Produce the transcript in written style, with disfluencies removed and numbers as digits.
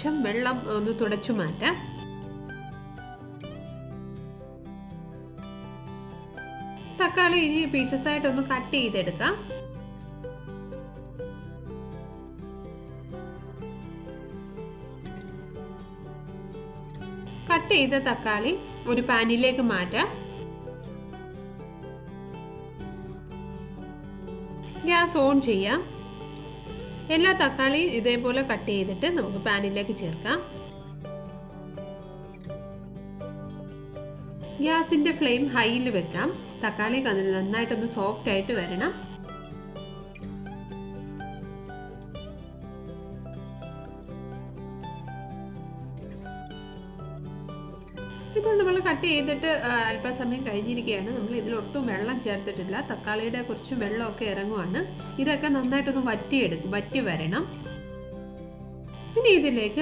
ശേഷം വെള്ളം ഒന്ന് തുടച്ചു മാറ്റാം. തക്കാളി ഇനി പീസസ് ആയിട്ടൊന്ന് കട്ട് ചെയ്തെടുക്കാം. കട്ട് ചെയ്ത തക്കാളി ഒരു പാനിലേക്ക് മാറ്റാം. ഗ്യാസ് ഓൺ ചെയ്യാം. എല്ലാ തക്കാളിയും ഇതേപോലെ കട്ട് ചെയ്തിട്ട് നമുക്ക് പാനിലേക്ക് ചേർക്കാം. ഗ്യാസിന്റെ ഫ്ലെയിം ഹൈയിൽ വെക്കാം. തക്കാളി നന്നായിട്ടൊന്ന് സോഫ്റ്റ് ആയിട്ട് വരണം. ഇപ്പോൾ നമ്മൾ കട്ട് ചെയ്തിട്ട് അല്പസമയം കഴിഞ്ഞിരിക്കുകയാണ്. നമ്മൾ ഇതിലൊട്ടും വെള്ളം ചേർത്തിട്ടില്ല. തക്കാളിയുടെ കുറച്ച് വെള്ളമൊക്കെ ഇറങ്ങുവാണ്. ഇതൊക്കെ നന്നായിട്ടൊന്ന് വറ്റി വരണം. ഇനി ഇതിലേക്ക്